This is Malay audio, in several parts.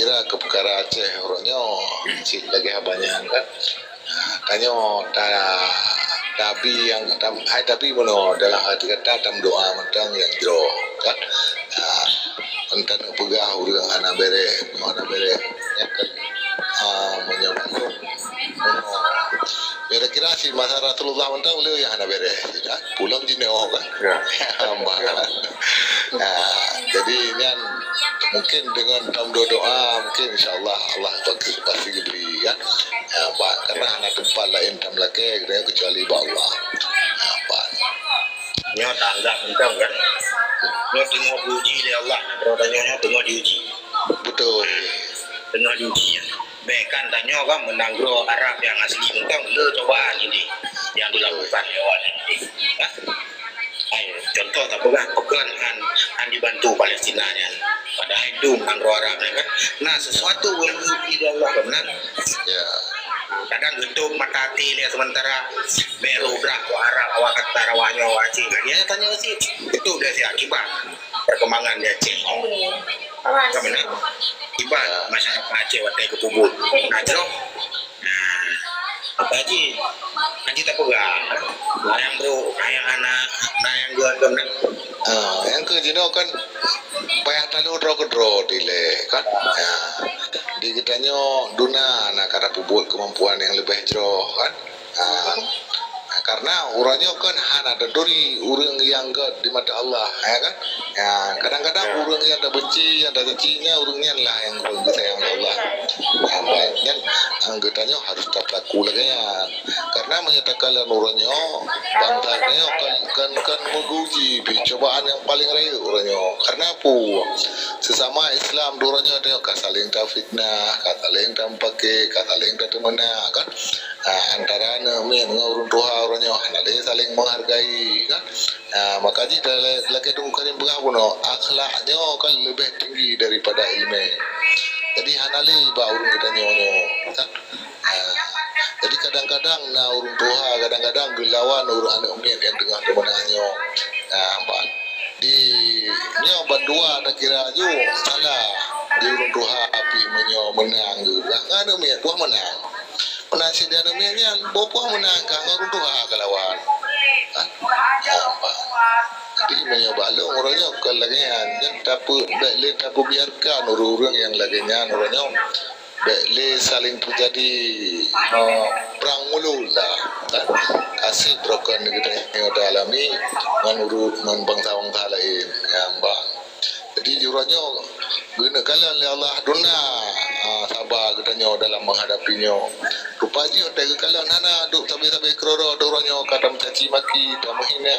kira ke perkara Aceh orangnya cik lagi banyak kan. Tanya tabi yang hai tabi mana dalam hati kata tam doa mentang yang jero kan. Entan pegah urang ana bere ya kan. Menyambung bere kira si masa Rasulullah mentang beliau yang ana bere kan. Pulang jineo kan. Jadi ini mungkin dengan tam doa mungkin insyaallah Allah pasti diberi kan. Karena anak tempat lain tam lagi kecuali Allah. Nyo tanggap entang kan. Nyo tengok diuji oleh Allah. Kalau tanya tengok diuji. Betul. Tengok diuji. Bahkan tanya kan menanggro Arab yang asli entang le cobaan ini yang dilakukan hewan. Contoh tak pegang han dibantu Palestina nya. Padahal itu menanggro Arab kan. Nah sesuatu yang diuji Allah benar. Ya. Kadang gentuk mata hati lihat sementara berubah ke Arab awak kata rawahnya wajib ya tanya sih itu udah sih akibat perkembangan di Aceh bagaimana akibat masyarakat Aceh watai ke Pubut nah jeruk apa aja nanti tak pegang yang bro yang anak yang gua kemen yang ke jino kan payah tanu dro dile kan di kitanya duna nak kata Pubut kemampuan yang lebih jero kan karena urangnya kan hana ada duri urang yang di mata Allah ya kan kadang-kadang urang yang ada benci yang ada cacinya urangnya lah yang disayang Allah yang anggotanya harus tak laku lagi karena menyatakan urangnya bangtanya kan menguji cobaan yang paling raya urangnya karena apa sesama Islam urangnya dia saling tak fitnah saling tak pakai saling tak temana kan antara men ngurun doa orangnya nanti saling menghargai kan makanya lagi tu karim berapa akhlaknya kan lebih tinggi daripada ilmu jadi hanali ba urun kita nyonya kan jadi kadang-kadang urun doa kadang-kadang gelawan urun anak men yang tengah temanannya di nyo bandua nak kira ju salah di urun doa api menang juga kan men buah menang penasi dia namanya bopo menangkang orang tua kelawan jadi menyobalo orangnya kelagian dan tapi biarkan orang-orang yang laginya orangnya boleh saling terjadi perang mulut lah kan kasih broken kita yang ada alami dengan bangsa-bangsa lain jadi juranya guna kalau oleh Allah duna sabar katanya dalam menghadapinya rupanya dari kalau nana duk sampai keroro dorongnya kadang caci maki dan menghina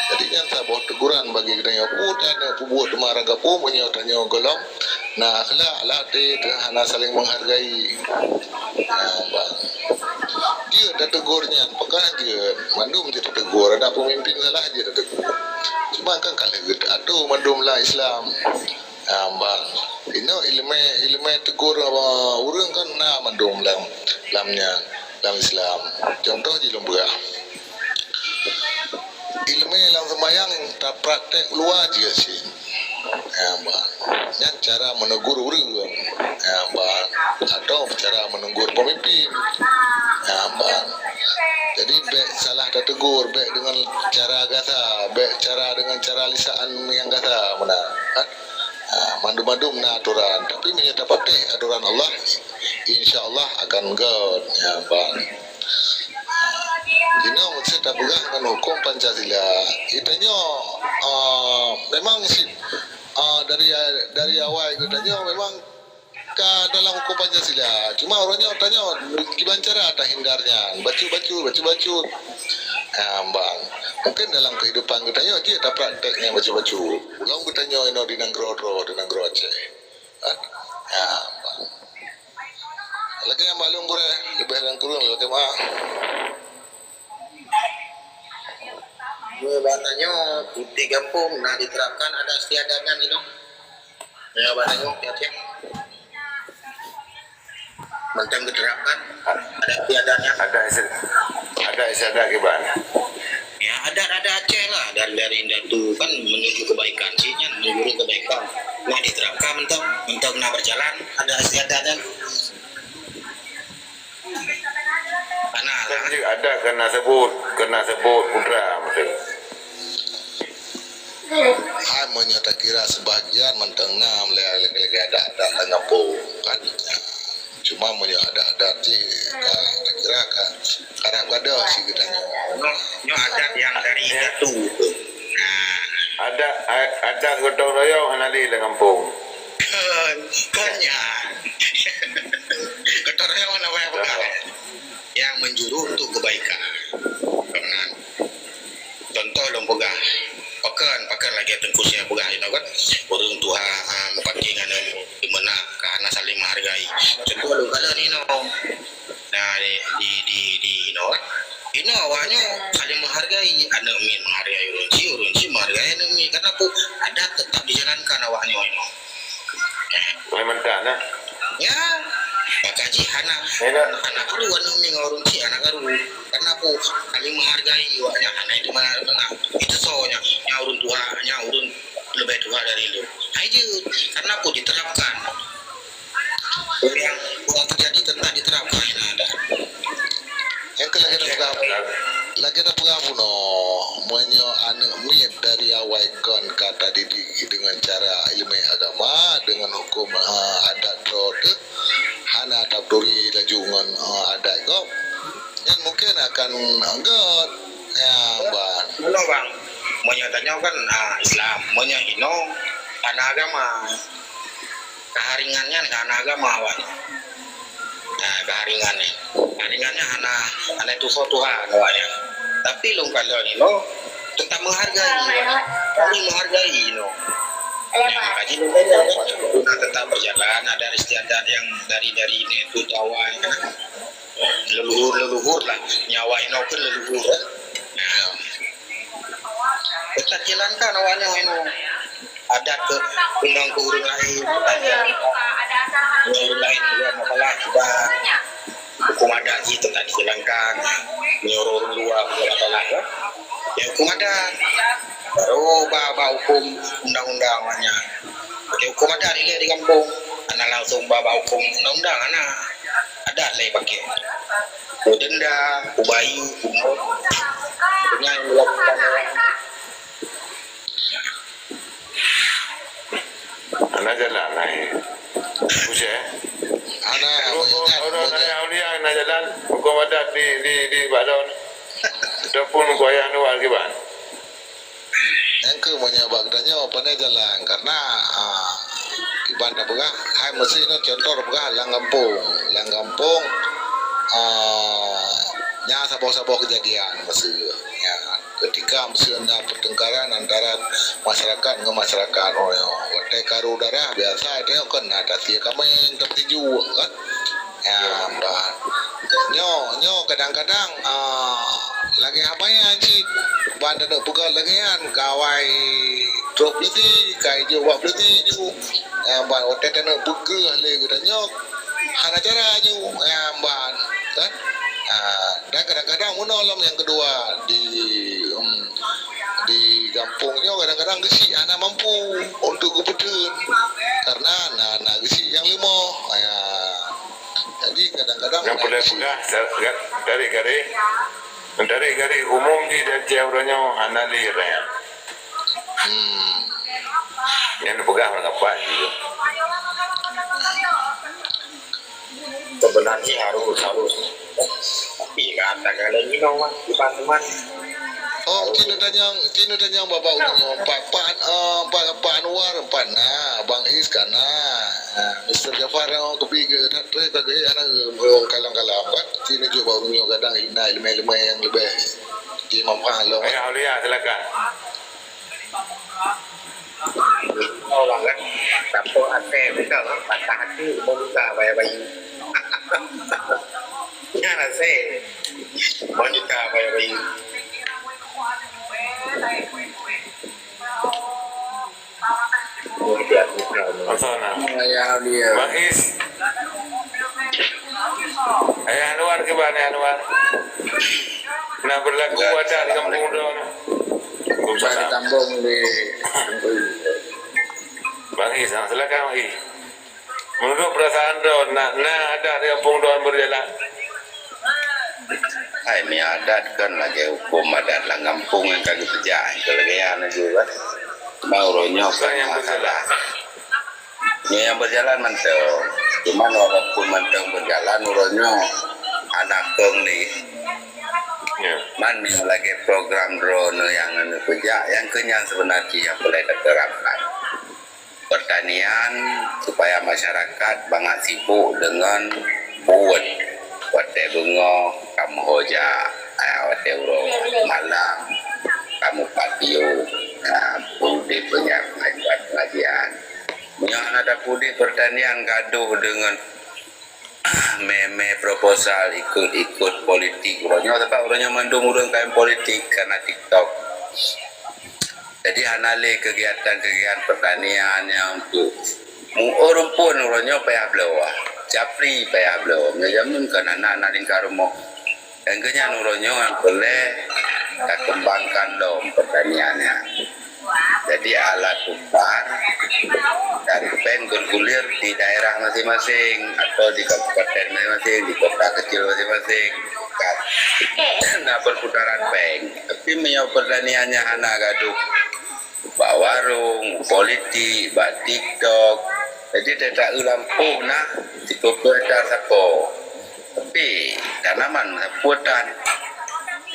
jadi yang sabar teguran bagi katanya dan buat marah gapo punya tanya golong nah akhlak latih hana saling menghargai dia dah tegurnya pekan dia mandum dia tegur ada pemimpin salah dia tegur cuma kan kalau gitu aduh mandum lah Islam ini ilmu tegur orang kan mandum lamnya dalam Islam contoh di Lombok ilmu dalam sembahyang tak praktek luar juga sih yang cara menegur orang atau cara menegur pemimpin jadi baik salah tak tegur baik dengan cara gasa baik cara dengan cara lisan yang gasa mana kan mandum-mandum aturan tapi menyatakan aturan Allah insyaallah akan god ini saya tak pegang dengan hukum Pancasila itanya memang sih dari awal katanya memang dalam hukum Pancasila cuma orangnya tanya gimana cara tak hindarnya bacu bang mungkin dalam kehidupan katanya dia tak prakteknya baca ulang katanya ini di Nanggro Aceh bang lagi yang malum gue lebih yang kurang lagi mah gue bahasanya putih kampung nah diterapkan ada istiadatnya gitu ya bahasanya Aceh mentang diterapkan ada istiadatnya ada istiadat gimana ya ada Aceh lah dari Datu kan menuju kebaikan sih kan menuju kebaikan. Nah diterapkan mentok nak berjalan ada istiadatnya. Mana lah. Kan juga ada kena sebut pudra mesti. Hai menyata kira sebahagian mentengah lagi ada ngapung kan. Ya. Cuma ada sih kira kan kadang ada sih katanya. Nyo adat yang dari Datu. Nah, Ada gotong royong anali di kampung. Kanya. Ketornya mana yang pegang? Yang menjuru untuk kebaikan. Karena contoh long pegang. Pakan lagi tengku saya pegang itu kan. Orang tua panggingan di mana karena saling menghargai. Contoh long kalau ni no. Nah di no. Ini awalnya saling menghargai. Anak min menghargai urunci menghargai anak min. Karena aku ada tetap dijalankan awalnya ini. Lementan nah. Ya, bakaji anak karu anu mi ngorong si anak karu karena aku saling menghargai waknya anak itu mana itu soalnya urun tua urun lebih tua dari lu aja karena aku diterapkan yang terjadi tetap diterapkan ada Yang lagi ada pengamu no menyo anak min dari awal kon kata didik dengan cara ilmu agama dengan hukum adat rod hana tabduri lajungan adat kok yang mungkin akan anggot ya bang no bang menyatanya kan Islam menyahino karena agama keharingannya karena agama awal keharingannya hana itu Tuhan awalnya tapi lo kalau ni lo tetap menghargai no kaji lo tetap berjalan ada istiadat yang dari itu awal leluhur lah nyawa ini kan leluhur nah tetap jalankan awalnya ini adat ke undang ke urun lain juga masalah juga hukum adat itu tadi dijalankan menyuruh orang luar masalah ya hukum adat baru bawa hukum undang-undangnya hukum adat dilihat di kampung anak langsung bawa hukum undang-undang anak adat lagi pakai denda ubayu umur yang dilakukan Anak jalan naik. Usai. anak Orang aulia anak jalan hukum adat di Badon. Ataupun kuayah luar kiban. yang ke menyabak tanya apa ni jalan karena ibadah pegah hai mesti no contoh pegah lang kampung nya sabok kejadian mesti ya ketika mesti ada pertengkaran antara masyarakat dengan masyarakat watai karu darah biasa itu kan ada sia kami yang tertiju kan ya mbak nyo kadang-kadang lagi apa ya sih banda nak buka lagi kan kawai drop berarti kai je buat berarti ju mbak watai nak buka lagi katanya hana cara ju mbak kan dan kadang-kadang menolong yang kedua di kampungnya kadang-kadang gesi anak mampu untuk kebetulan karena anak gesi yang lima jadi kadang-kadang Yang boleh pegah dari gari umum di jauhnya anali raya. Yang pegah orang apa juga. sebenarnya harus tapi kata kalau ini dong teman-teman oh Cina tanya bapak utanya Pak Anwar Bang Is kana Mr. Jafar yang kepiga tadi anak kalang-kalang kan Cina juga baru kadang ilmu yang lebih di mampalo Aulia silakan. orang kan tapi ate betul patah hati membuka bayi-bayi nyala saya membuka bayi-bayi Masana. Bang Is. Ayah Anwar ke mana Anwar? nak berlaku adat di kampung Udon. Bagi tambung di Bang Is, silakan Bang Is. Menurut perasaan Don, nak adat di kampung Udon berjalan. Hai mi adat kan lagi hukum adat lah kampung yang kagak kerja itu lagi yang juga mau ronyo Bukan yang berjalan. yang berjalan mantau cuman walaupun mantau berjalan ronyo anak kong nih Ya. man lagi program drone yang kerja yang kenyang sebenarnya yang boleh diterapkan pertanian supaya masyarakat banyak sibuk dengan buat wate bungo kamu hoja wate uro malam kamu patio pudi punya buat pengajian yang ada pudi pertanian gaduh dengan meme proposal ikut politik orangnya tapi orangnya mendung urang kain politik karena TikTok jadi hanale kegiatan pertanian yang untuk orang pun orangnya payah belawa Japri payah belawa menjamin kan anak-anak lingkar rumah yang kenyang orangnya yang boleh kita kembangkan dong pertaniannya jadi alat tukar dan pen bergulir di daerah masing-masing atau di kabupaten masing-masing di kota kecil masing-masing nah perputaran pen tapi menyau pertaniannya anak gaduh bak warung politik bak TikTok jadi tidak lampu nah di kota sako tapi tanaman hutan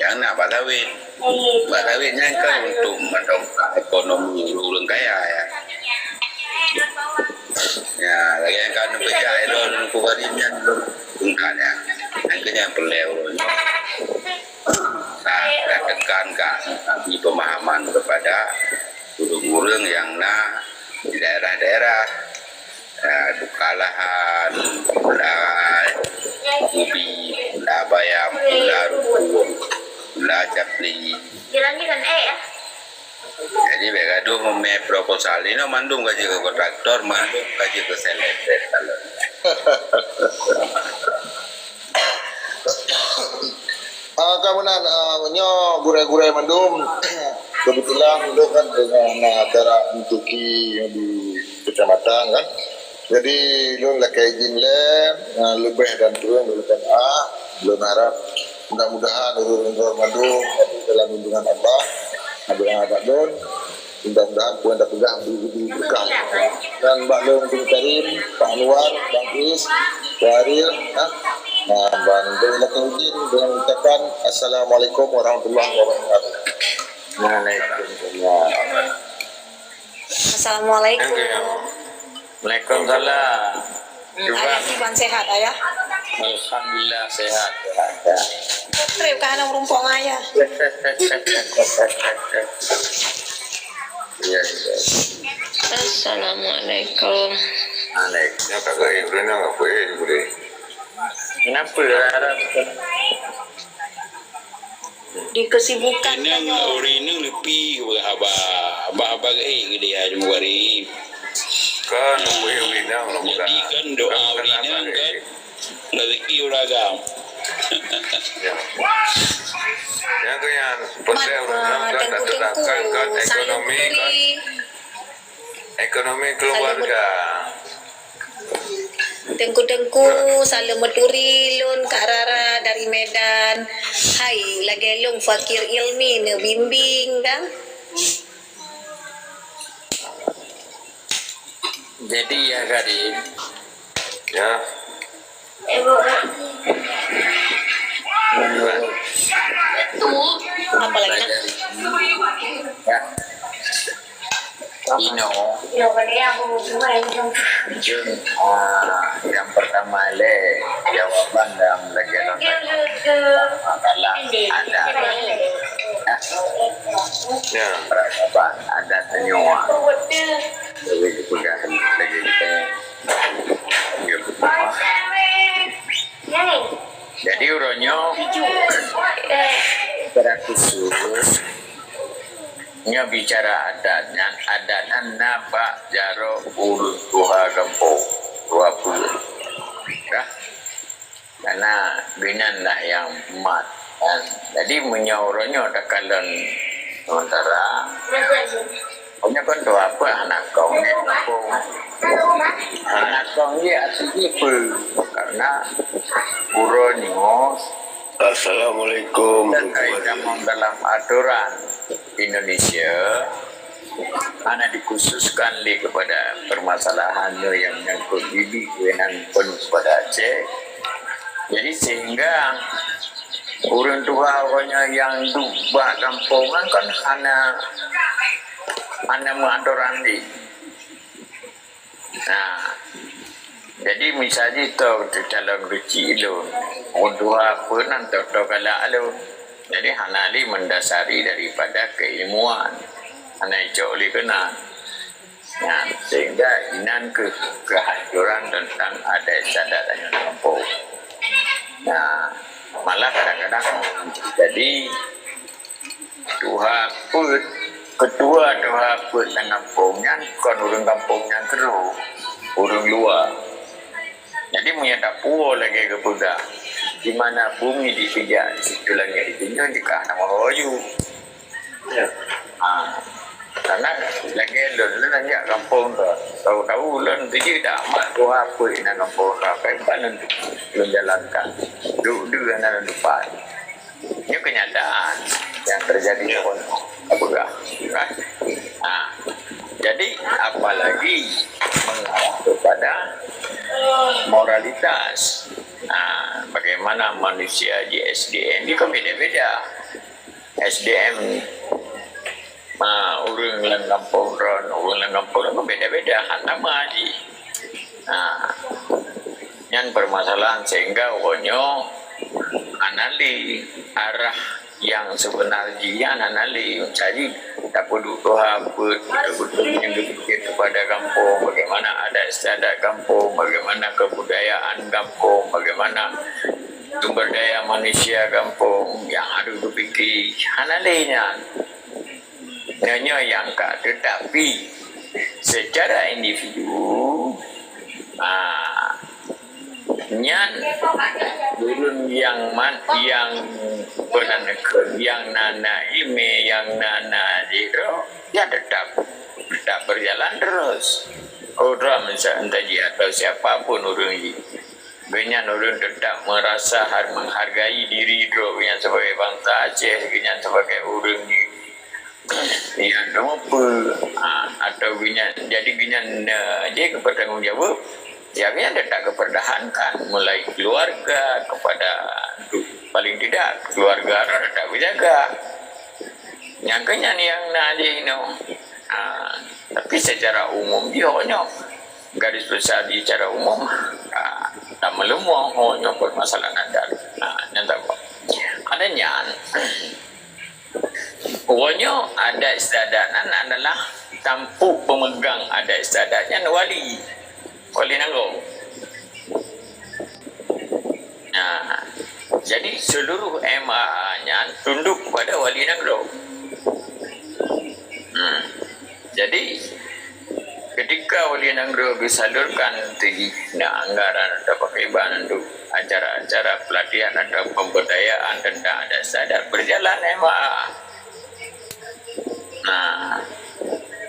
yang nak balawitnya kan untuk mendongkrak ekonomi orang kaya ya lagi yang kan kerja itu kubarimnya enggak ya yang kenyang peleu nah tekankan di pemahaman kepada urang-urang yang di daerah-daerah dukalahan ubi bayam rumput Japli Jalan-jalan ya. jadi begaduh meme proposal ini mandung gaji ke kontraktor mandung gaji ke selebret kalau Kemudian nyo gurai-gurai mendum kebetulan itu kan dengan acara untuki di kecamatan kan jadi lu lakai izin lebih dan turun berikan belum harap mudah-mudahan urut mendung dalam lindungan Allah abang abang don mudah-mudahan puan tak pegang beri berkah dan Mbak Long bin Karim Pak Anwar Bang Is Waril Bang Delakan izin dengan ucapan Assalamualaikum warahmatullahi wabarakatuh. Waalaikumsalam. Assalamualaikum. Waalaikumsalam. Ayah Iban sehat ayah. Alhamdulillah sehat. Trip kan rumpong ayah. Iya. Assalamualaikum. Waalaikumsalam. Ya kagak Ibrahim enggak boleh boleh. Kenapa harap Di kesibukan ini orang ini lebih abah dia jemari Kan winang lo muda. jadi kan doa orang kan rezeki uragam Ya. Yang kenyang peleu orang kan tertekan kan ekonomi keluarga. Tengku salam meturi lun Kak Rara dari Medan. Hai lagelong fakir ilmi ne bimbing kan. jadi ya Karim Ya. Apa lagi nak? ya Ino yang pertama jawaban dalam legelan makalah ada Ya. peradaban ada tenyoa jadi kepegahan lagi jadi uronyo secara khusus nya bicara adatnya napa jaro urut tuha gempo 20 ya karena binan lah yang mat Jadi menyaurnya takalan sementara punya kan tu apa anak kau ni kampung anak kau ni asli per karena uronyo Assalamualaikum. terkait dalam aturan Indonesia anak dikhususkan kepada permasalahan yang menyangkut bibi kewenan penuh pada Aceh. Jadi sehingga orang tua orangnya yang dubah kampungan kan hanya mengatur di. Nah, jadi misalnya itu di dalam ruci ilun, orang tua pun nanti kala alun. Jadi hanali mendasari daripada keilmuan, hanya jauh kena. Nah, sehingga inan kehancuran tentang ada sadat yang kampung. Nah, malah kadang-kadang jadi ketua Tuhan pun dan kampungnya kan orang kampungnya keruh orang luar jadi menyadap puas lagi kepada di mana bumi dipijak di situ lagi ditinjau jika nama royu karena lagi lun aja kampung tu tahu-tahu lun tu tak amat Tuhan pun dan kampung sampai panen lun jalankan duduk dalam depan ini kenyataan yang terjadi di Apakah? Jadi apalagi mengarah kepada moralitas. Bagaimana manusia di SDM ini kan beda-beda. SDM orang yang kampung orang yang kampung itu beda-beda. Nama aja. Yang permasalahan sehingga orangnya anali arah yang sebenarnya anali jadi tak perlu Tuhan betul-betul yang berfikir kepada kampung, bagaimana ada istiadat kampung, bagaimana kebudayaan kampung, bagaimana sumber daya manusia kampung yang harus berfikir analinya hanya yang tak, tetapi secara individu nyan turun yang yang nana ime yang nana jiro ya tetap berjalan terus orang misalnya atau siapapun orang ini banyak orang tetap merasa menghargai diri dia sebagai bangsa Aceh sebagai orang yang apa atau jadi dia kebertanggungjawab Jawabnya tidak keperdahankan mulai keluarga kepada paling tidak keluarga tidak berjaga yang kenyan yang nadi tapi secara umum dia hanya garis besar di secara umum tak melemah hanya permasalahan ada yang tak adanya hanya ada istadanan adalah tampuk pemegang ada istadatnya wali Nangro. Jadi seluruh MA-nya tunduk kepada Wali Nangro. Jadi ketika Wali Nangro disalurkan anggaran atau pakaian untuk acara-acara pelatihan atau pemberdayaan tentang adat sadar berjalan MA.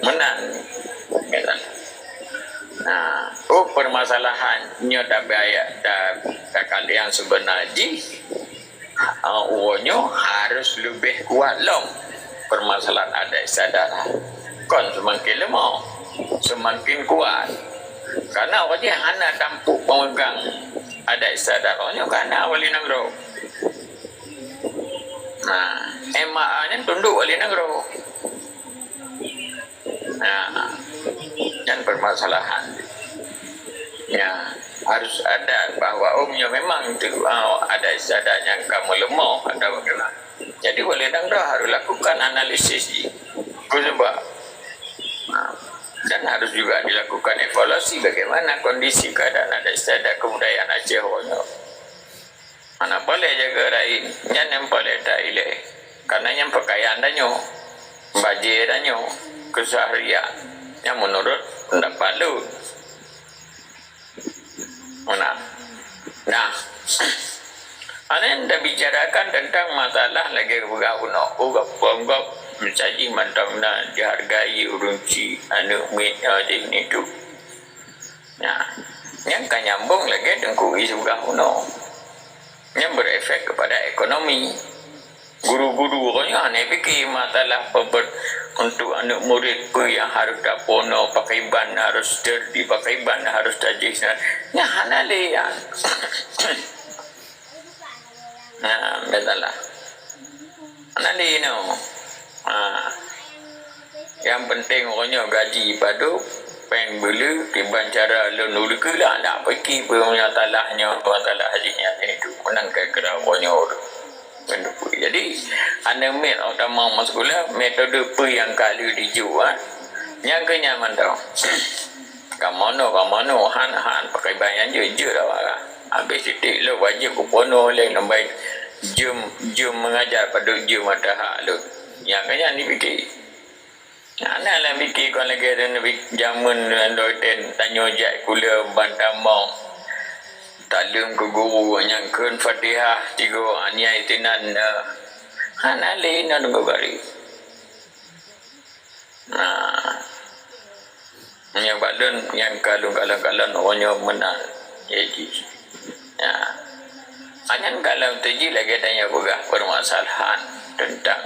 Menang. Permasalahannya tak kali yang sebenarnya uangnya harus lebih kuat permasalahan adat sadar kon semakin lemah semakin kuat karena wajah anak tampuk pemegang adat sadar orangnya karena Wali Nangro MA-nya tunduk Wali Nangro dan permasalahan harus ada bahwa memang itu ada istiadat yang kamu lemah atau bagaimana jadi Wali Nangro harus lakukan analisis sebab dan harus juga dilakukan evaluasi bagaimana kondisi keadaan ada istiadat kebudayaan Aceh mana boleh jaga lain yang boleh tak ilai karena yang pakaian danyo baju danyo keseharian yang menurut pendapat lu Anda bicarakan tentang masalah lagi berguna, ugat mencaji mantangna dihargai urunci mit ini tu. Nah, yang kan nyambung lagi dengan isu berguna, yang berefek kepada ekonomi. Guru-guru orangnya aneh fikir masalah untuk anak murid pun yang harus tak pono pakai ban harus cerdi pakai ban harus tajis. Nya hanale ya. Nah, betul lah. Nanti no. Yang penting orangnya gaji padu, peng bela, tiban cara lenu lah, nak pergi punya talahnya, masalah hajinya itu, menang ke kerawanya orang. Jadi, anda met orang mau masuk sekolah, metode apa yang kali dijual, yang kenyaman tau. Kamono, han, pakai banyak je dah. Habis titik lo wajib kupono oleh nambai jum mengajar pada jum matahak lo. Yang kaya ni fikir. Anak lah fikir kau lagi ada jamun doiten tanya jak kula bantamong. Talum ke guru yang kun Fatihah tiga aniai tinan. Anak lain nak gari. Yang balun yang kalung orangnya menang. Jadi. Ya. Hanya kalau terjadi lagi tanya juga permasalahan tentang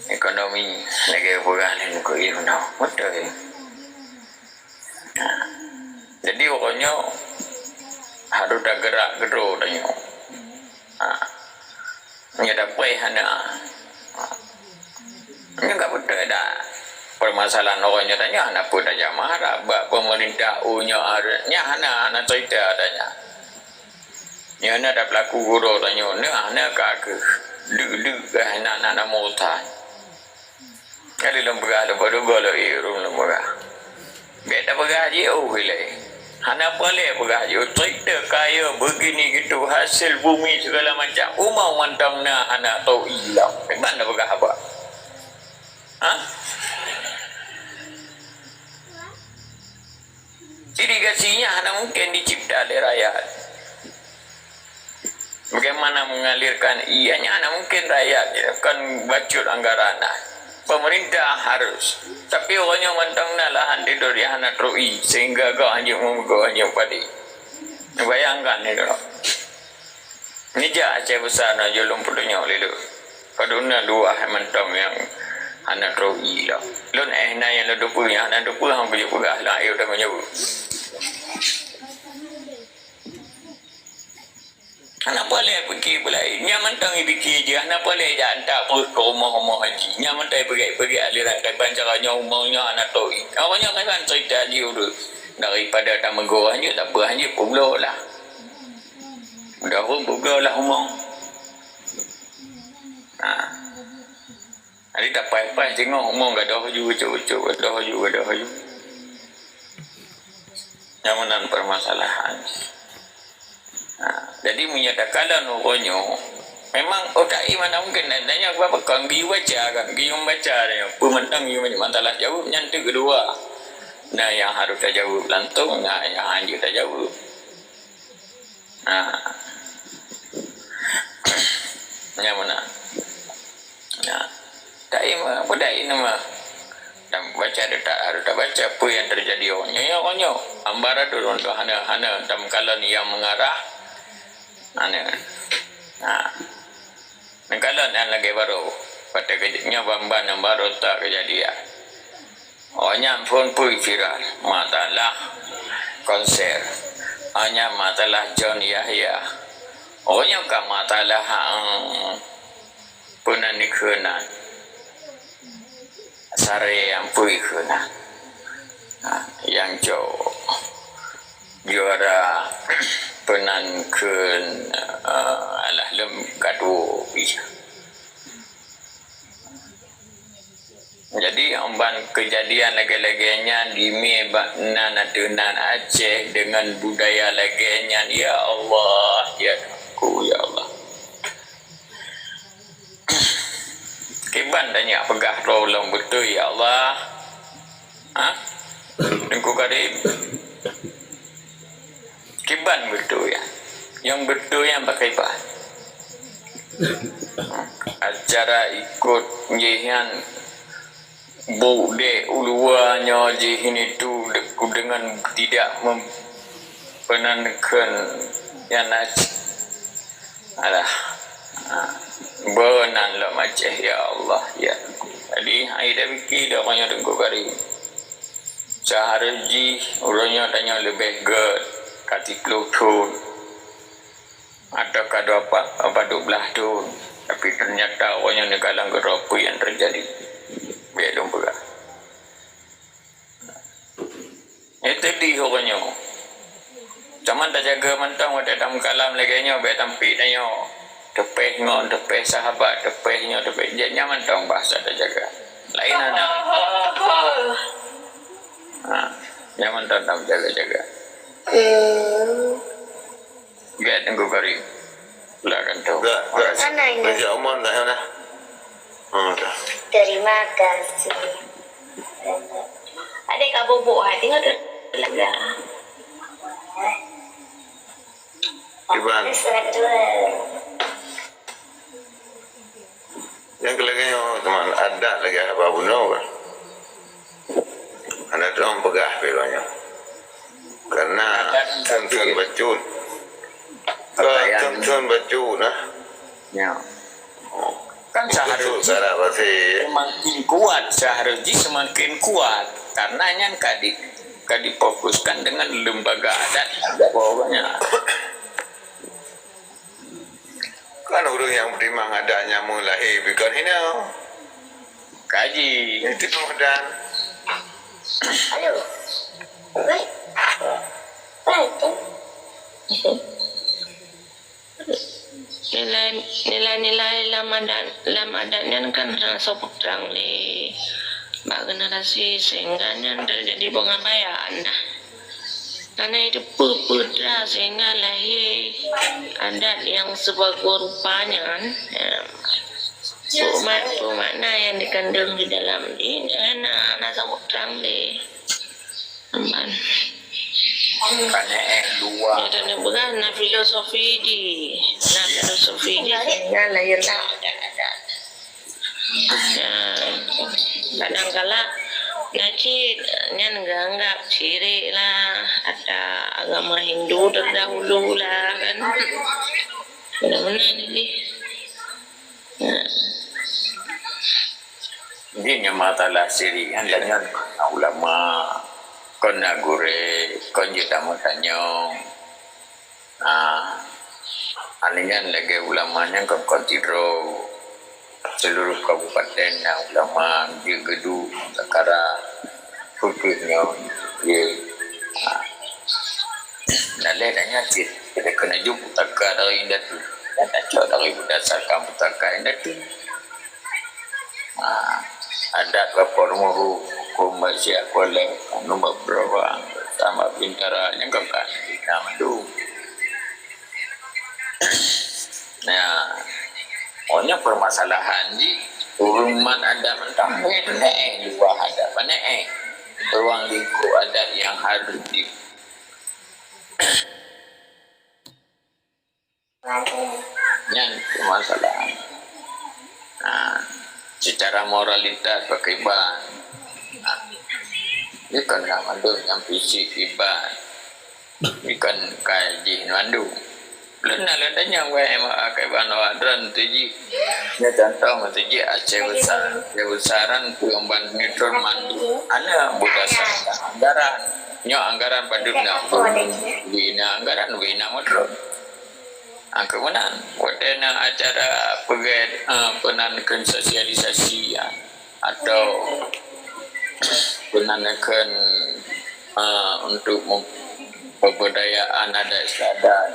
ekonomi lagi juga ni ko iu no betul. Jadi orangnya harus dah gerak tanya. Nya dapat hana. Nya enggak betul dah. Permasalahan orangnya tanya anak pun dah marah bab pemerintah unya nya hana cerita tanya. Nya ana dah pelaku guru tanya ne ana ka ke lu anak mota. Kali lembaga ada baru golo irum lembaga. Beta begaji wile. Hana boleh begaji cerita kaya begini gitu hasil bumi segala macam. Umau mantangna anak tahu hilang. Mana begah apa? Irigasinya hanya mungkin dicipta oleh rakyat. Bagaimana mengalirkan ianya hanya mungkin rakyat kan bacur anggaran. Pemerintah harus. Tapi orangnya mantang lahan tidur di hana troi sehingga kau hanya padi. Bayangkan ni dulu. Ni je Aceh besar na jolong putunya oleh lu. Paduna dua mantang yang hana troi lah. Lun na yang lu dupu yang hana dupu hang punya pegah lah ayo dah menyebut. Anak boleh pergi pula. Nyaman tang pergi je. Anak boleh je hantar perut ke rumah-rumah haji. Nyaman tang pergi aliran kaiban caranya umumnya anak tahu. Awaknya kan cerita dia dulu. Daripada tamago hanya tak apa hanya pula lah. Dah pun pula lah umum. Hari tak pai-pai tengok umum gadah haju ucap-ucap gadah haju. Nyamanan permasalahan. Jadi menyatakan orangnya memang otak mana mungkin adanya apa kan giu baca dia pemantang giu masalah jauh yang kedua nah yang harus tak jauh lantung nah yang hanya tak jauh yang mana tak pada ini mah dan baca dia tak harus tak baca apa yang terjadi orangnya ambara dulu untuk hana dalam kalan yang mengarah kalau yang lagi baru pada kejadiannya bamban yang baru tak kejadian hanya pun viral masalah konser hanya masalah John Yahya hanya ke masalah penanikunan sare yang puikunan yang jauh juara penangkan alah lem kadu bisa. Jadi omban kejadian lagi-laginya di Natunan Aceh dengan budaya laginya ya Allah ya aku ya Allah. Kiban tanya pegah tolong betul ya Allah. Dengku kadim. Kiban betul ya. yang betul yang pakai bahan. Acara ikut jihan bude uluanya jihin itu dengan tidak mempenankan yang nak alah benar lah macam ya Allah ya. Jadi aida fikir dah banyak tengok kari seharji orangnya tanya lebih ged kati pelutun atau kado apa 12 tahun, tapi ternyata orangnya negalang apa yang terjadi belum pula. Itu di orangnya cuman tak jaga mentang ada dalam kalam lagi nya be tampi nyo tepeh ngon tepeh sahabat tepehnya tepeh jenya mentang bahasa tak jaga lain anak yang mentang tak jaga-jaga biar tunggu kari lah kan tahu Sana ini. Bagi Umar dah sana. Dah. Terima kasih. Adik kak bubuk hati nggak lega. Iban. Yang kelaganya teman ada lagi apa bunuh kan? Anak tu orang pegah belanya. Karena tuan bacut. Tuan bacut nah. ya kan Itu seharusnya cara pasti. semakin kuat seharusnya semakin kuat karena yang difokuskan dengan lembaga adat bawahnya Kan orang yang beriman adanya mulai bikin ini. kaji Itu kemudian. Halo. Baik. Baik. Nilai-nilai lamadannya kan sopok terang le bak generasi sehingga terjadi pengabaian karena itu putra sehingga lahir adat yang sebagai rupanya makna yang dikandung di dalam ini anak sopok terang le aman. karena dua Ya, dan bukan filosofi di sehingga lahirlah adat-adat. Kadang-kala nanti nganggap ciri lah ada agama Hindu terdahulu lah kan. Benar-benar ini. ini masalah sirian dengan ulama kon nagure kon jetamu tanyong alingan lagi ulamanya kon tidro seluruh kabupaten ulama di Gedu Takara kulturnya ye nale tanya cit kita kena jumpa Takara indah tu tak cok dari berdasarkan Takara indah tu ada kapormu Malaysia boleh nombor berapa sama bintara yang kan nama tu. Nah, ohnya permasalahan di uruman ada mentang dua ada ruang lingkup adat yang harus di yang permasalahan. Nah, secara moralitas pakai ban. Ini kan mandu yang fisik iban. Ini kan kaji mandu. Lena ledanya pakai ban wadran tuji. Ya contoh tuji Aceh besaran pengemban nitron mandu. Ana budasar anggaran. Nyo anggaran padutna. Bina anggaran bina modron. Kemudian wadana acara penanakan sosialisasi atau penanakan untuk pemberdayaan adat istiadat.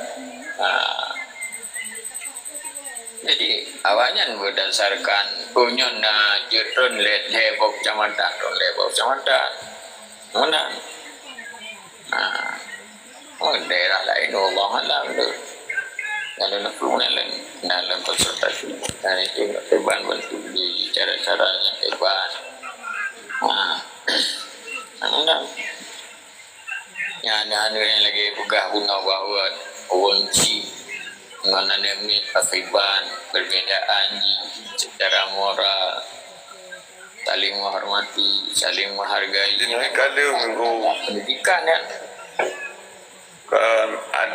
Jadi awalnya berdasarkan punya na jutun let hebok kecamatan kemudian daerah lain Allah alam tu. Kalau nak perlukan dalam konsultasi dan itu keban bentuk di cara-caranya keban. Yang ada yang lagi pegah guna bahawa kunci mana demi kefiban perbedaan secara moral, saling menghormati, saling menghargai. Jadi kala minggu Pendidikan ya. kan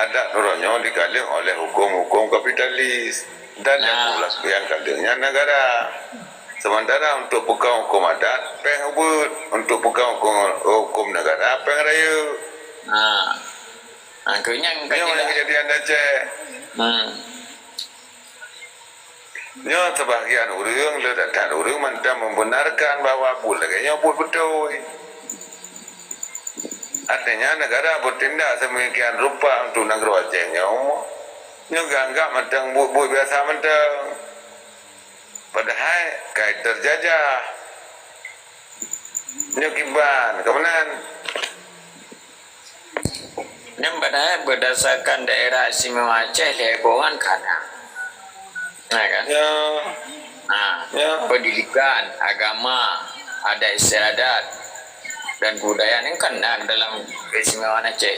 adat orangnya dikaling oleh hukum-hukum kapitalis dan yang kalingnya negara. Sementara untuk pegang hukum adat peng ubud, untuk pegang hukum negara peng raya. Akhirnya Ini mana kejadian Aceh. Nya sebahagian orang dan orang mentang membenarkan bahawa bulaganya betul. Artinya negara bertindak semikian rupa untuk negara Acehnya. Nya ganggak mentang buat biasa mentang. Padahal kait terjajah. Nya kiban kemenan. Yang padahal berdasarkan daerah istimewa Aceh legongan kana. Nah kan? Ya. Pendidikan, agama, ada istiadat dan budaya ini kan dalam keistimewaan Aceh.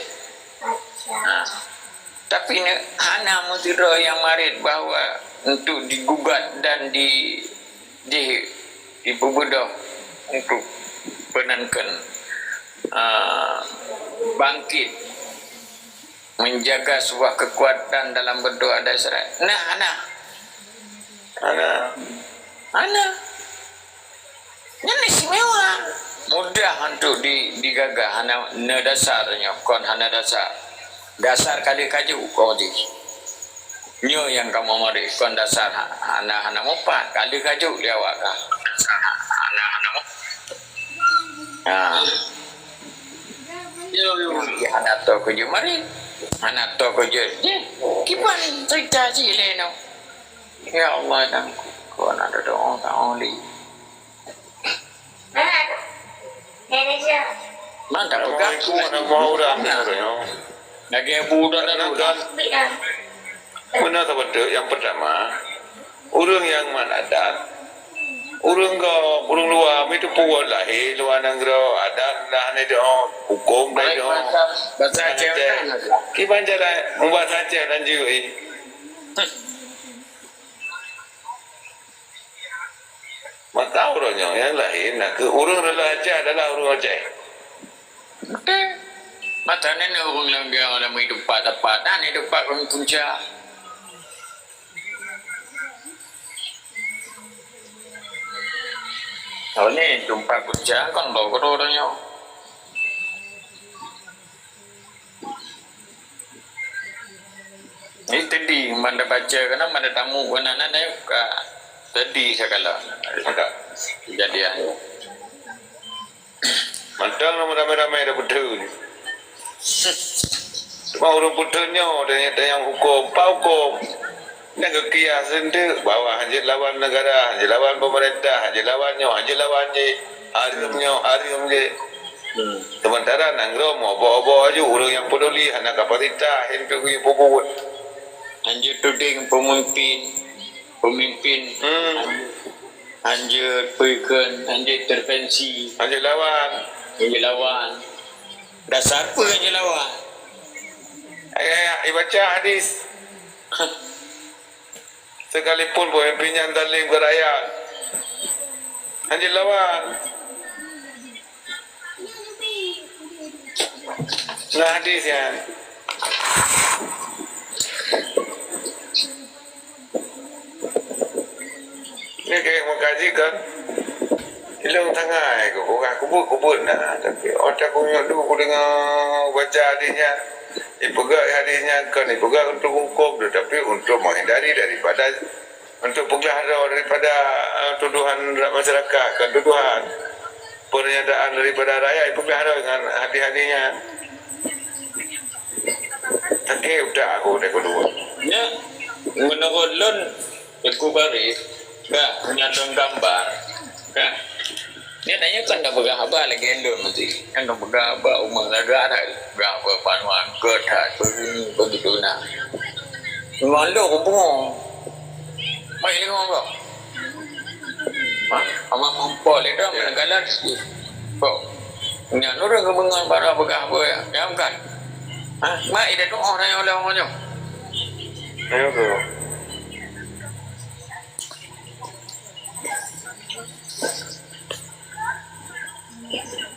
Tapi ini hana mutiro yang marit bahwa untuk digugat dan dibubudoh untuk penankan bangkit menjaga sebuah kekuatan dalam berdoa dan syarat. Ana ini istimewa, mudah untuk digagah. Hana dasarnya kon hana dasar kali kaju kau di nyo yang kamu mari kon dasar hana mopat kali kaju lewat kah hana yo hana to kaju mari hana to kaju kipan cerita si leno ya Allah dan kau ada doa tak oli mantap kan Mau orang lagi budak dan Mana sahaja yang pertama, orang yang mana adat, orang luar itu puan lahir luar negara adat lah ni dia hukum dah dia. bahasa Aceh Kiban cara membuat Aceh dan juga maka orangnya yang lahir nak ke orang adalah Aceh adalah orang Aceh. mata ni orang yang dia orang hidup tepat dan hidup orang punca. Kalau ni jumpa punca kan lo orangnya. Ini tadi mana baca kena mana tamu kena nana ka tadi segala kejadian. Mantang nama ramai-ramai dah betul. Cuma orang betulnya dan yang hukum, hukum. Nak kias sendiri bahawa hanya lawan negara, hanya lawan pemerintah, hanya lawannya, hari sementara nanggro mau bawa aja orang yang peduli anak kapasita hendak pergi buat. Anjur tuding pemimpin, anjur perikun, anjur intervensi, Hanya lawan. Dasar apa anjur lawan? Baca hadis. Sekalipun pemimpinnya zalim ke rakyat, hanya lawan. Nah hadis ya. Ini kayak mengkaji kan. Hilang tangan aku, orang kubur nah. Tapi otak aku dulu dengar baca hadisnya. Dipegang hadisnya kan dipegang untuk hukum, tetapi untuk menghindari daripada untuk pelihara daripada tuduhan masyarakat, kan tuduhan pernyataan daripada rakyat pelihara dengan hati-hatinya. Tapi udah aku dah kedua. Ya, menurut lon, aku baris, punya gambar, kan? Dia tanya kan dah berapa lagi elok nanti. Kan dah berapa umur negara dah. Berapa panuan ketat begitu nak. Malu aku bunga. Mai ni ngomong. Ama mampu le dah mengalan sikit. Kok. Nya orang kebengan para berapa ya. Kan kan? Mai dah doa dah oleh orangnya. Ayo tu.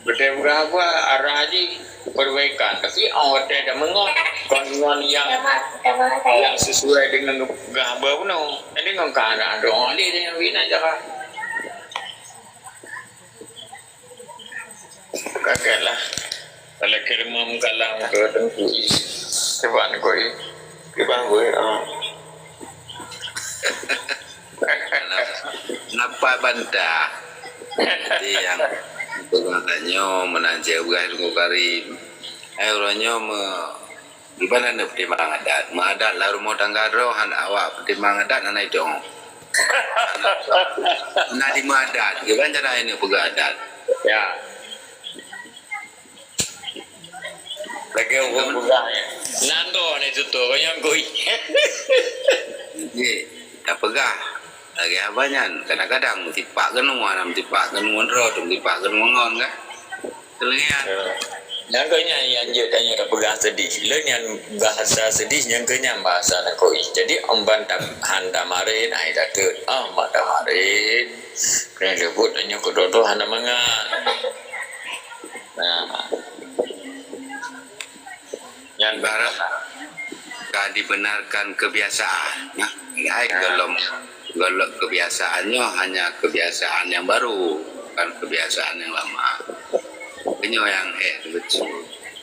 Betul berapa arah haji perbaikan, tapi awak ada mengot konduan yang sesuai dengan gambar pun. Jadi ngong kana dong, ali dengan wina jaka. Kagaklah. Kalau kirimam kalam ke tentu sebab kau ini. Kibang gue. Napa bantah jadi yang katanya menanjak bukan karim ayo ronyo gimana nih pertimbangan adat adat lalu mau tangga rohan awak pertimbangan adat nanai dong nanti adat gimana cara ini pegawai adat Ya. Lagi orang bukan. Nando ni tu tu yang koi. jadi tak pegah lagi abanyan kadang-kadang tipak kenuan tipak kenuan roh tipak kenuan kan terlihat Yang kenya yang je tanya dah pegang sedih. Lain yang bahasa sedih yang kenya bahasa nak koi. Jadi omban tak handa marin ai dah tu. Mata marin. Kena sebut tanya kododo handa mangat. Nah. Yang barat kan dibenarkan kebiasaan nah kalau kebiasaannya hanya kebiasaan yang baru bukan kebiasaan yang lama kenyo yang betul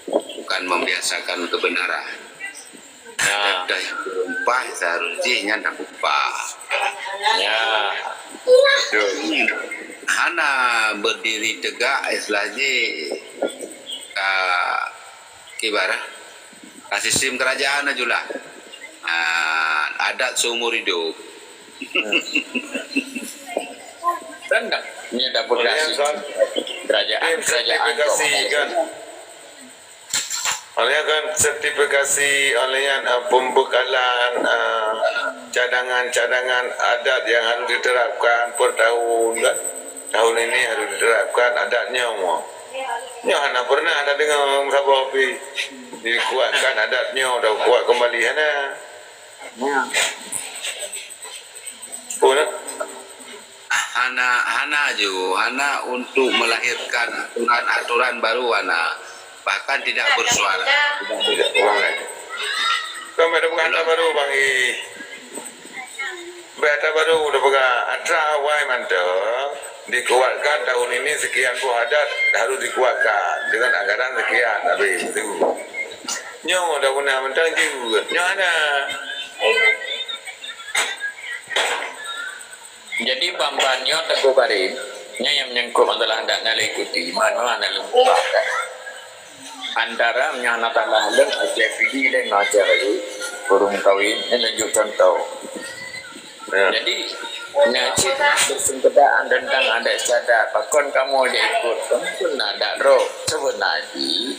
bukan membiasakan kebenaran ada yang berumpah seharusnya tak upah Ya. hana berdiri tegak istilahnya kibarah sistem kerajaan aja lah adat seumur hidup Rendah. Ini dah berkasi. Kerajaan sertifikasi kan. Oleh kan sertifikasi oleh yang pembekalan cadangan-cadangan adat yang harus diterapkan per tahun kan. Tahun ini harus diterapkan adatnya semua. Ya, hana pernah ada dengar sahabat api dikuatkan adatnya, dah kuat kembali hana. Oh, nak? hana untuk melahirkan aturan baru hana bahkan tidak bersuara Tidak, orang lain. Kau ada pengantar baru bang I. Berita baru udah pegang atra awal mantap dikuatkan tahun ini sekian buah adat harus dikuatkan dengan anggaran sekian habis itu. Nyo dah guna mentang juga. Nyo ada. Jadi bambannya teguh karim. Yang menyangkut adalah hendaknya ikuti. Mana lembaga. Antara menyanakan lalu ajar pergi dan ajar lagi. Burung kawin dan tunjuk contoh. Jadi Najib bersengkedaan tentang adat istiadat. Pakon kamu dia ikut. Kamu pun ada roh. Sebenarnya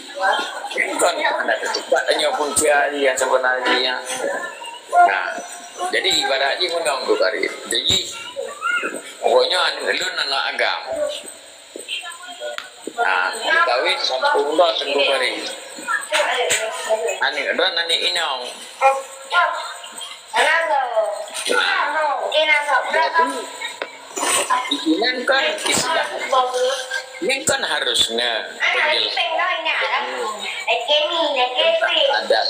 kan ada ketupat hanya punca yang sebenarnya. Nah, jadi ibaratnya mengganggu karir. Jadi pokoknya lu nak agam. Kawin sampung dah tenggu karir. Ani dan ani inang. Ini kan istilah. Ini kan harusnya ada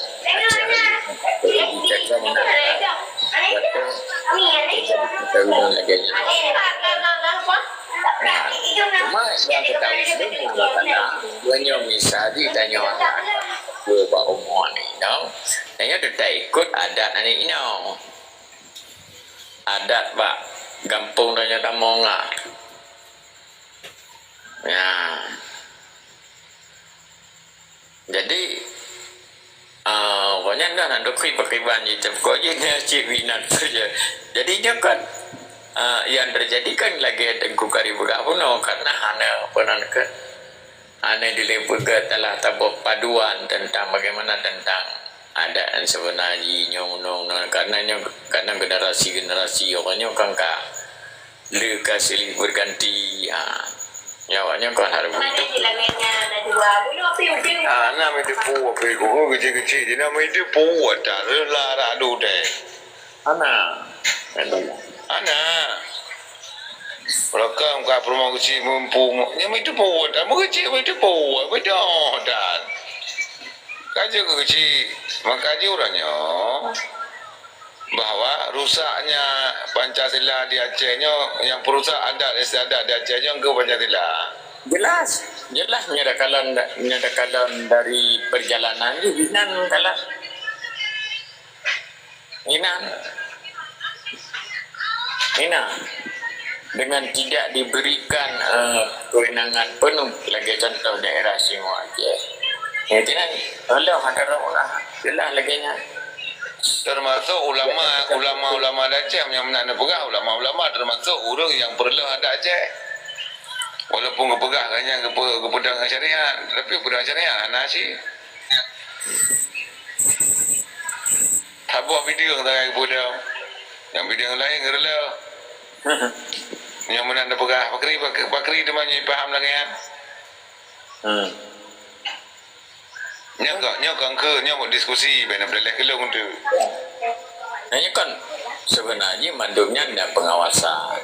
cuma yang kita punya bisa ditanya Pak Umar ni, tanya tidak ikut adat ni, adat Pak, gampung tanya tamonga, ya, jadi pokoknya dah nak dokui pakai banji cepko je ni cik binat saja. Jadinya kan yang terjadi kan lagi tengku kari bergabung karena hana pernah ke hana dilebutkan telah tabuk paduan tentang bagaimana tentang adat dan sebenarnya karena generasi pokoknya kan kak le kasih berganti Nyawanya kan harus begitu. Anak minta puas pegu kecil-kecil je nak minta puas dah lara aduh deh. Anak. Anak. Belakang kat rumah kecil mumpung. Yang minta puas dah. Kecil minta puas. Betul dah. Kaji kecil. Makaji orangnya. Bahawa rusaknya Pancasila di Acehnya yang perusak adat istiadat di Acehnya ke Pancasila. Jelas menyedakalan dari perjalanan itu Inan kalah. Ina dengan tidak diberikan kewenangan penuh lagi contoh daerah Singapura Aceh. Itu nan Allah hadar orang jelas lagi nya. Termasuk ulama Aceh yang mana pegang ulama termasuk orang yang perlu ada Aceh. Walaupun kepegang hanya kepedang syariat, tapi pedang syariat nasi. Habis video yang tengah kepedang, yang video yang lain kerana yang mana ada pegang bakri demanya faham lagi kan? Nyok mau diskusi benar benar kelong tu. Hanya kan sebenarnya mandumnya ada pengawasan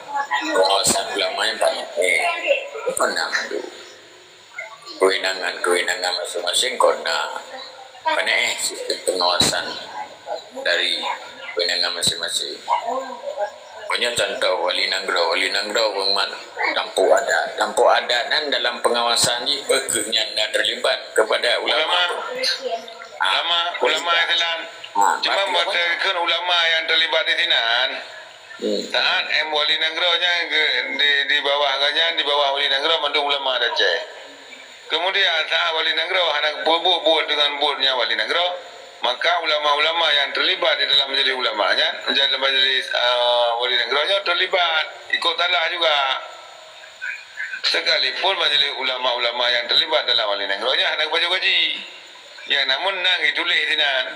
ulama yang banyak. Kena mandu. Kewenangan masing-masing kena sistem pengawasan dari kewenangan masing-masing. Punya contoh Wali Nanggro memang tanpa ada dan dalam pengawasan ni berkenya terlibat kepada ulama Thailand. Cuma buatkan ulama yang terlibat di sini. Saat Wali Nanggro nya di bawah Wali Nanggro mandu ulama Aceh. Kemudian saat Wali Nanggro hendak buat dengan boardnya Wali Nanggro, maka ulama-ulama yang terlibat di dalam majelis ulamanya, menjadi majelis Wali Nanggro nya terlibat, ikut talah juga. Sekalipun majelis ulama-ulama yang terlibat dalam Wali Nanggro nya hendak baca gaji. Ya namun nak ditulis di sana.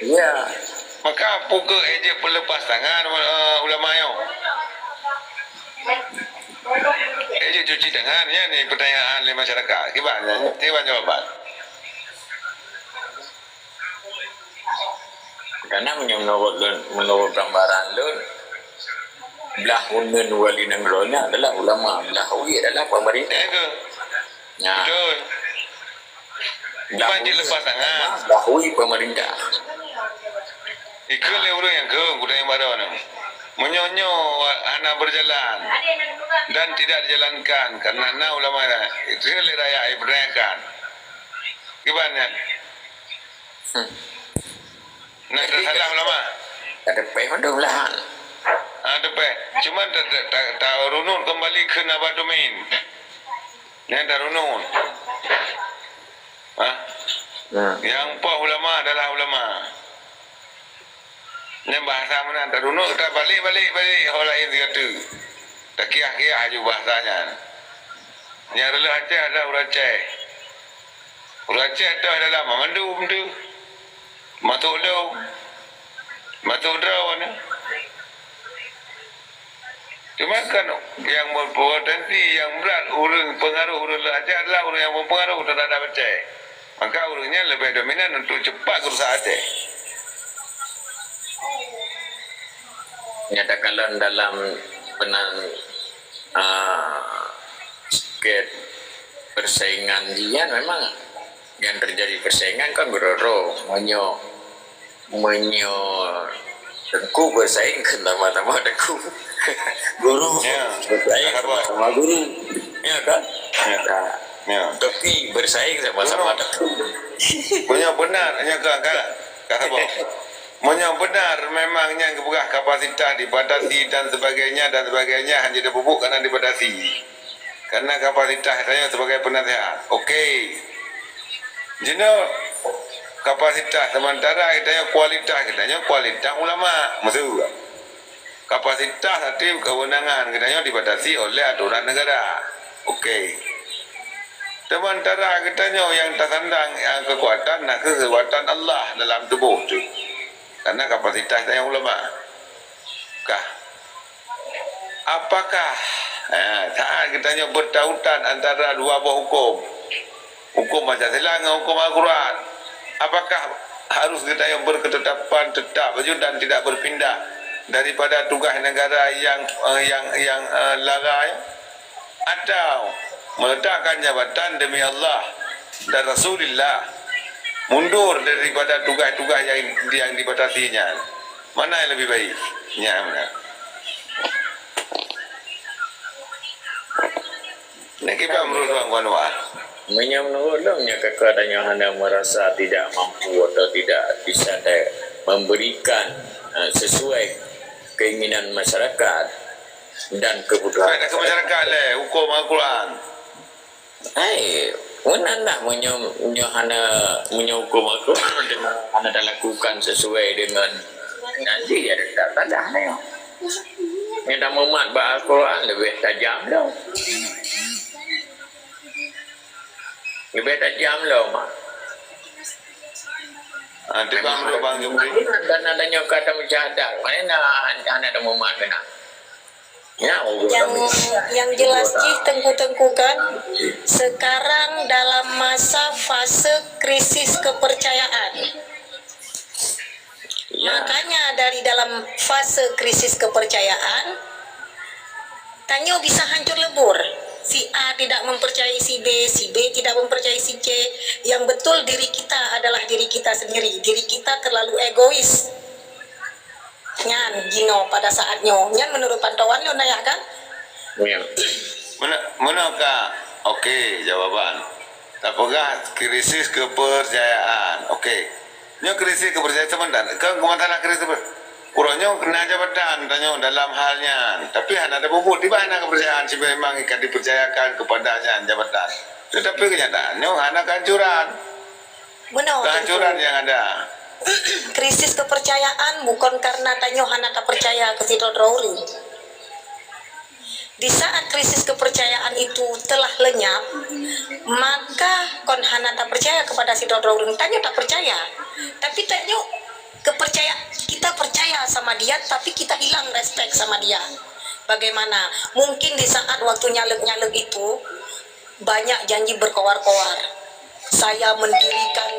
Ya. Maka pukul eje pelepas tangan ulama yo. Eje cuci tangannya ni pertanyaan oleh masyarakat. Gimana jawaban? Karena menurut gambaran lun belah unen Wali Nanggro nya adalah ulama, belah ui adalah pemerintah. Ya. Betul. Banjir lepas tangan. Belah ui pemerintah. Ikut orang yang kuda yang baru ni. Menyonyo anak berjalan dan tidak dijalankan karena ulama itu raya ibrahkan. Gimana? Nak salah ulama. Ada payah belahan. Ada payah. Cuma tak runut kembali ke Nabat Domain. Yang tak runut. Yang puas ulama adalah ulama. Yang bahasa mana tak runut tak balik orang lain kata. Tak kira-kira je bahasanya. Yang relah Aceh ada orang Aceh. Orang Aceh tu adalah memandu tu. Matuk draw ni. Cuma kan yang berpotensi yang berat pengaruh orang Aceh adalah orang yang berpengaruh terhadap Aceh. Maka orangnya lebih dominan untuk cepat kerusak Aceh. Nyatakan dalam sikit persaingan dia memang yang terjadi persaingan kan beroro menyo dengku bersaing ke nama-nama dengku guru bersaing sama guru ya kan tapi bersaing sama-sama dengku punya benar kata Monya benar memangnya kebuka kapasitas dibatasi dan sebagainya hanya dibubuk karena dibatasi. Karena kapasitas saya sebagai penasihat. Okey. Jenuh kapasitas sementara kitanya kualitas ulama. Maksud kapasitas hati kewenangan kitanya dibatasi oleh aturan negara. Okey. Sementara kitanya yang tersandang yang kekuatan Allah dalam tubuh tu. Karena kapasitas yang ulama. Apakah Tak kita bertautan antara dua buah hukum. Hukum Pancasila dengan hukum Al-Quran. Apakah harus kita berketetapan tetap dan tidak berpindah daripada tugas negara yang lalai, atau meletakkan jabatan demi Allah dan Rasulullah, mundur daripada tugas-tugas yang dibatasinya? Mana yang lebih baik? Ya, benar. Ini kita menurut Bang Anwar. Menurutnya kadang-kadang hanya merasa tidak mampu atau tidak bisa memberikan sesuai keinginan masyarakat dan kebutuhan. Ada ke masyarakat hukum Al-Quran. Mana menyokum Al-Quran dengan hanya lakukan sesuai dengan nanti ya tak ada nih. Yang dah memat Al-Quran lebih tajam dah. Lebih tajam loh, Mak. Nanti Bang Jumri. Dan adanya kata musyahadat. Mana ada memat kena? Ya, yang jelas Tengku kan sekarang dalam masa fase krisis kepercayaan. ya. Makanya dari dalam fase krisis kepercayaan, Tanyo bisa hancur lebur. Si A tidak mempercayai si B tidak mempercayai si C. Yang betul diri kita adalah diri kita sendiri. Diri kita terlalu egois. Nyan, Gino pada saatnya. Nyan menurut pantauan lo ya kan? Ya. Manakah? Okey, jawaban. Apakah krisis kepercayaan? Okey. Nyo krisis kepercayaan sebentar. Kan masalah krisis kurangnya kena jabatan tanya dalam halnya, tapi ada bubuk di mana kepercayaan si memang ikan dipercayakan kepadanya jabatan. Tetapi kenyataannya ada kehancuran. Benar. Kehancuran yang ada. Krisis kepercayaan bukan karena Tanyo hana tak percaya ke si Dodrowli. Di saat krisis kepercayaan itu telah lenyap, maka kon hana tak percaya kepada si Dodrowli. Tanyo tak percaya, tapi Tanyo kita percaya sama dia, tapi kita hilang respect sama dia. Bagaimana? Mungkin di saat waktu nyalek-nyalek itu banyak janji berkoar-koar. Saya mendirikan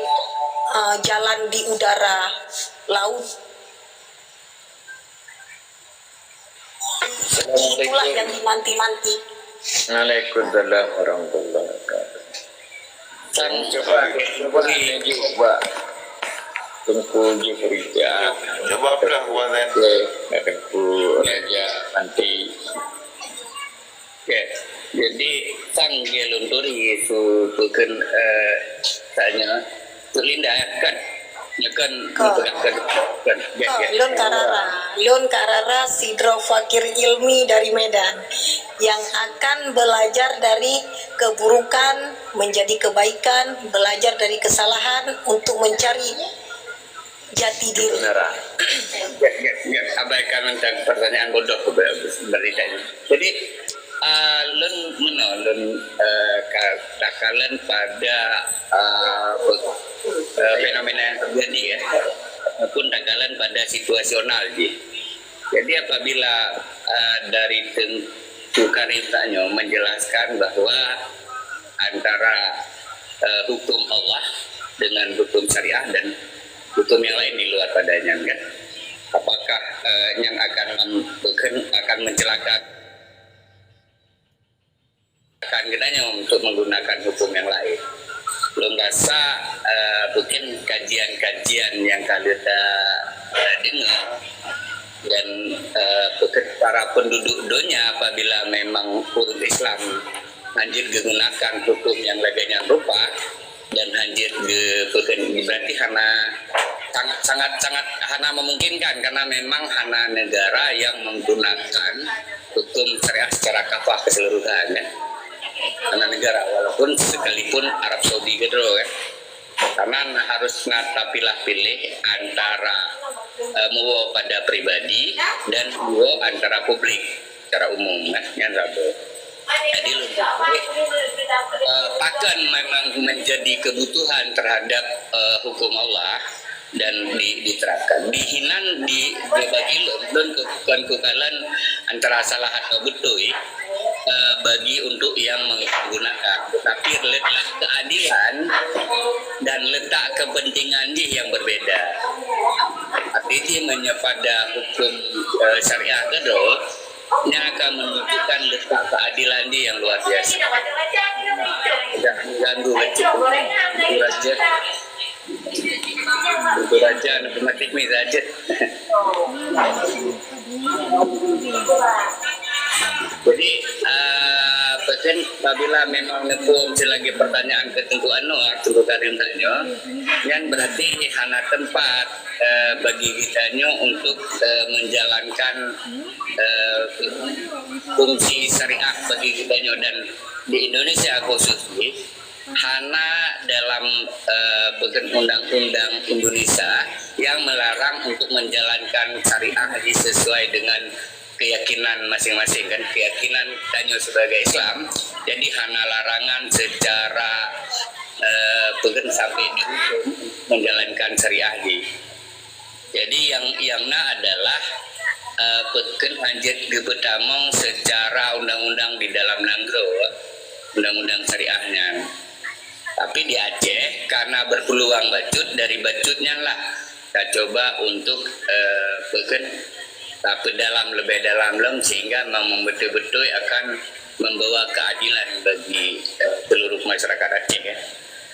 jalan di udara, laut. Itulah yang dinanti-nanti. Waalaikumsalam warahmatullahi wabarakatuh. Coba Tunggu Jufrija. Jawablah kuasa. Tunggu Raja nanti. Jadi sang gelunturi su bukan tanya terlindakan nyekan Lon Karara Sidro Fakir Ilmi dari Medan yang akan belajar dari keburukan menjadi kebaikan, belajar dari kesalahan untuk mencari jati diri. beneran. Abaikan tentang pertanyaan bodoh beritanya. Jadi lun katakan pada fenomena yang terjadi ya, pun takalan pada situasional jadi apabila dari Tengku Karimtanyo menjelaskan bahwa antara hukum Allah dengan hukum syariah dan hukum yang lain di luar padanya kan, apakah yang akan mencelakakan kitanya untuk menggunakan hukum yang lain. Belum rasa mungkin kajian-kajian yang kalian dengar dan para penduduk dunia apabila memang urut Islam anjir menggunakan hukum yang lainnya rupa dan anjir berarti karena sangat hana memungkinkan karena memang hana negara yang menggunakan hukum syariah secara kafah keseluruhan ya. Karena negara walaupun sekalipun Arab Saudi gitu kan, karena harus pilih antara muo pada pribadi dan muo antara publik secara umum kan yang satu. Jadi akan memang menjadi kebutuhan terhadap hukum Allah dan diterapkan dibagi lon kekukalan antara salah atau betul bagi untuk yang menggunakan, tapi letak keadilan dan letak kepentingan dia yang berbeda. Artinya pada hukum syariah kedua yang akan menunjukkan letak keadilan dia yang luar biasa. Tidak mengganggu raja matematik saja. Jadi pesan apabila memang nepung selagi pertanyaan ketentuan tentu karim tanya, yang berarti hanya tempat bagi kita untuk menjalankan fungsi syariah bagi kita dan di Indonesia khususnya hanya dalam undang-undang Indonesia yang melarang untuk menjalankan syariah sesuai dengan keyakinan masing-masing, kan keyakinan tanya sebagai Islam, jadi hanya larangan secara sampai di menjalankan syariah di. Jadi yang adalah peken anjir pertama secara undang-undang di dalam nanggro undang-undang syariahnya. Tapi di Aceh karena berpeluang bacut dari bacutnya lah kita coba untuk tapi lebih dalam sehingga memang betul-betul akan membawa keadilan bagi seluruh masyarakat Aceh ya.